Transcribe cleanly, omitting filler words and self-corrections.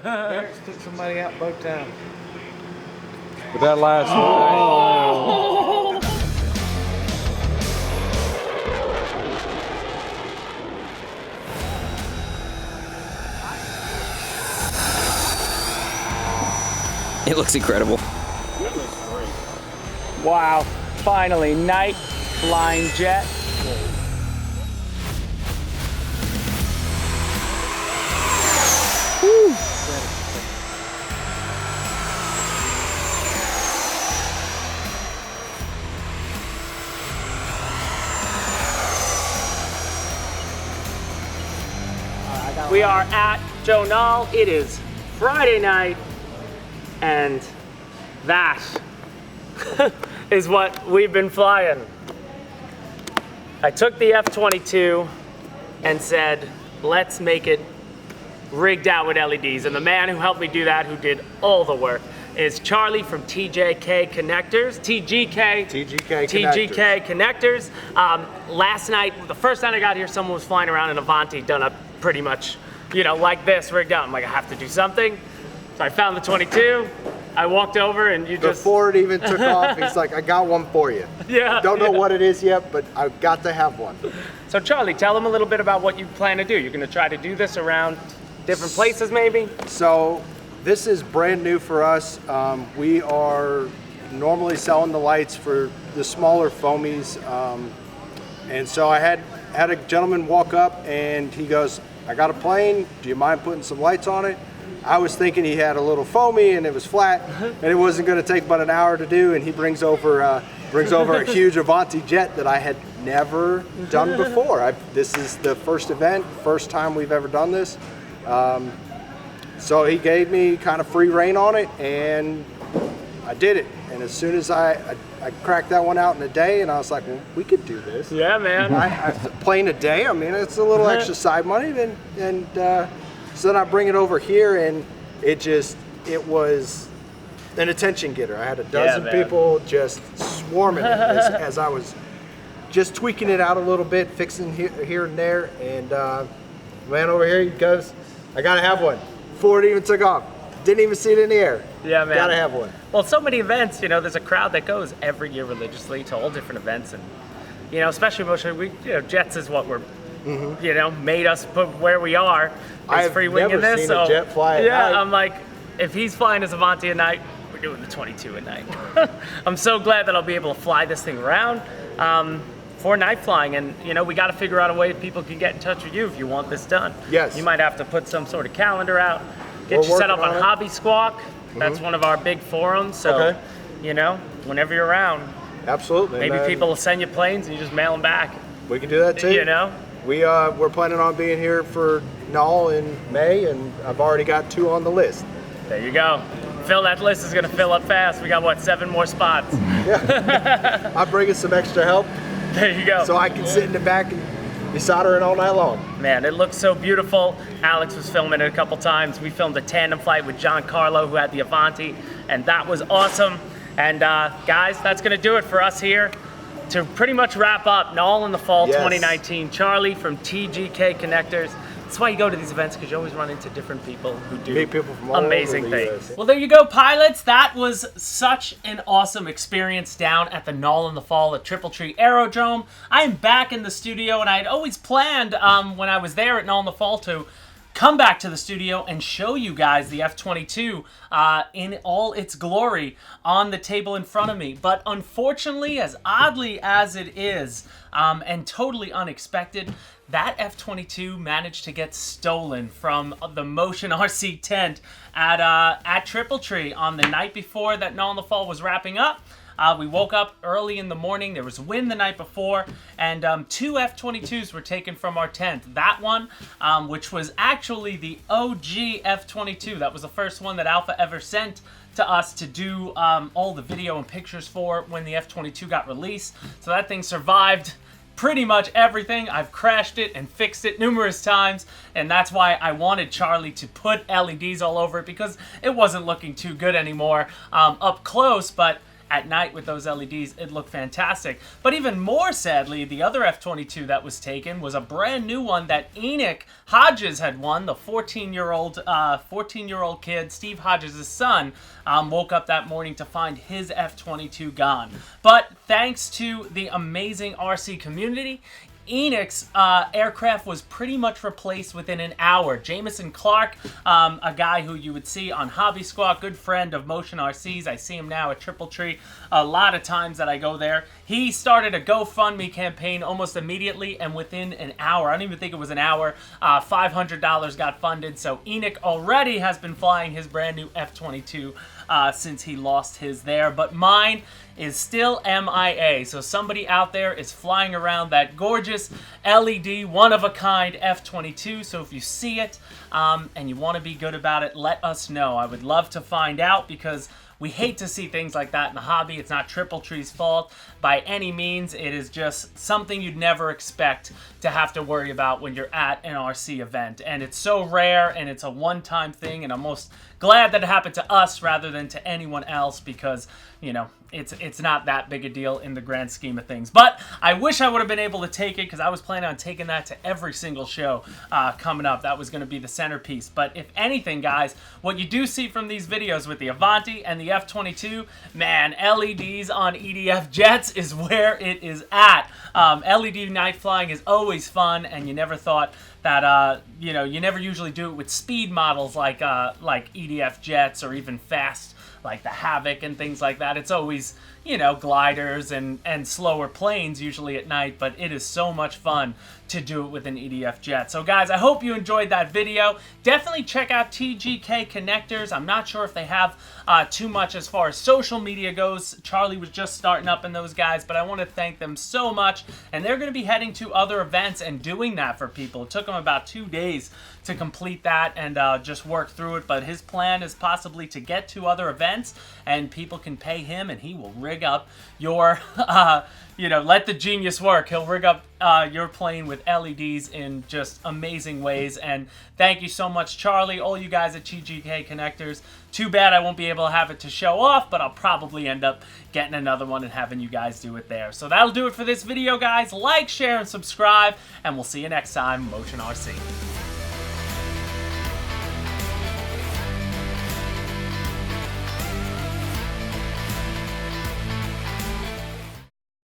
Derek's took somebody out both times. But that last one. It looks incredible. Wow, finally, night flying jet. Woo. We are at Joe Knoll. It is Friday night, and that is what we've been flying. I took the F-22 and said, let's make it rigged out with LEDs. And the man who helped me do that, who did all the work, is Charlie from TJK Connectors, TGK Connectors. Last night, the first night I got here, someone was flying around in Avanti, done up pretty much, like this, rigged out. I'm like, I have to do something. So I found the 22. I walked over and you just... Before it even took off, he's like, I got one for you. Yeah. Don't know what it is yet, but I've got to have one. So Charlie, tell them a little bit about what you plan to do. You're gonna try to do this around different places maybe? So this is brand new for us. We are normally selling the lights for the smaller foamies. And so I had a gentleman walk up and he goes, I got a plane, do you mind putting some lights on it? I was thinking he had a little foamy and it was flat and it wasn't going to take but an hour to do, and he brings over a huge Avanti jet that I had never done before. This is the first event, first time we've ever done this. So he gave me kind of free rein on it and I did it. And as soon as I cracked that one out in a day, and I was like, well, we could do this. Yeah, man. I plane a day, I mean, it's a little extra side money. So then I bring it over here and it was an attention getter. I had a dozen people just swarming it as I was just tweaking it out a little bit, fixing here and there. And man over here, he goes, I gotta have one. Before it even took off. Didn't even see it in the air. Yeah, man. Gotta have one. Well, so many events, there's a crowd that goes every year religiously to all different events. And, especially emotionally, Jets is what we're, made us put where we are. I've free winging never this, seen so a jet fly at yeah, night. I'm like, if he's flying his Avanti at night, we're doing the 22 at night. I'm so glad that I'll be able to fly this thing around for night flying, and we got to figure out a way people can get in touch with you if you want this done. Yes. You might have to put some sort of calendar out, get you set up on Hobby Squawk. That's one of our big forums, so whenever you're around, absolutely. maybe people will send you planes and you just mail them back. We can do that too. We're planning on being here for Knoll in May, and I've already got 2 on the list. There you go. Phil, that list is going to fill up fast. We got, 7 more spots. Yeah. I'm bringing some extra help. There you go. So I can sit in the back and be soldering all night long. Man, it looks so beautiful. Alex was filming it a couple times. We filmed a tandem flight with John Carlo, who had the Avanti, and that was awesome. And guys, that's going to do it for us here. To pretty much wrap up Knoll in the Fall 2019, Charlie from TGK Connectors. That's why you go to these events, because you always run into different people who do Meet people from all amazing over the things. US. Well, there you go, pilots. That was such an awesome experience down at the Knoll in the Fall at Triple Tree Aerodrome. I am back in the studio, and I had always planned when I was there at Knoll in the Fall to come back to the studio and show you guys the F-22 in all its glory on the table in front of me. But unfortunately, as oddly as it is, and totally unexpected, that F-22 managed to get stolen from the Motion RC tent at Triple Tree on the night before that Knoll in the Fall was wrapping up. We woke up early in the morning. There was wind the night before, and 2 F-22s were taken from our tent. That one, which was actually the OG F-22. That was the first one that Alpha ever sent to us to do all the video and pictures for when the F-22 got released. So that thing survived pretty much everything. I've crashed it and fixed it numerous times, and that's why I wanted Charlie to put LEDs all over it, because it wasn't looking too good anymore up close. But at night with those LEDs, it looked fantastic. But even more sadly, the other F-22 that was taken was a brand new one that Enoch Hodges had won. The 14-year-old kid, Steve Hodges' son, woke up that morning to find his F-22 gone. But thanks to the amazing RC community, Enoch's aircraft was pretty much replaced within an hour. Jameson Clark, a guy who you would see on Hobby Squawk, good friend of Motion RCs. I see him now at Triple Tree a lot of times that I go there. He started a GoFundMe campaign almost immediately, and within an hour, I don't even think it was an hour, $500 got funded. So Enoch already has been flying his brand new F-22 since he lost his there. But mine is still MIA. So somebody out there is flying around that gorgeous LED, one-of-a-kind F-22. So if you see it and you want to be good about it, let us know. I would love to find out, because we hate to see things like that in the hobby. It's not Triple Tree's fault by any means. It is just something you'd never expect to have to worry about when you're at an RC event. And it's so rare, and it's a one-time thing, and I'm most glad that it happened to us rather than to anyone else, because, you know, it's not that big a deal in the grand scheme of things. But I wish I would have been able to take it, because I was planning on taking that to every single show coming up. That was going to be the centerpiece. But if anything, guys, what you do see from these videos with the Avanti and the F-22, man, LEDs on EDF jets is where it is at. LED night flying is always fun, and you never thought that, you know, you never usually do it with speed models like EDF jets, or even fast like the Havoc and things like that. It's always, you know, gliders and slower planes usually at night, but it is so much fun to do it with an EDF jet. So guys, I hope you enjoyed that video. Definitely check out TGK Connectors. I'm not sure if they have too much as far as social media goes. Charlie was just starting up in those guys, but I want to thank them so much. And they're going to be heading to other events and doing that for people. It took them about 2 days to complete that and just work through it, but his plan is possibly to get to other events and people can pay him, and he will rig up your you know, let the genius work. He'll rig up your plane with LEDs in just amazing ways. And thank you so much, Charlie, all you guys at TGK Connectors. Too bad I won't be able to have it to show off, but I'll probably end up getting another one and having you guys do it there. So that'll do it for this video, guys. Like, share, and subscribe, and we'll see you next time, Motion RC.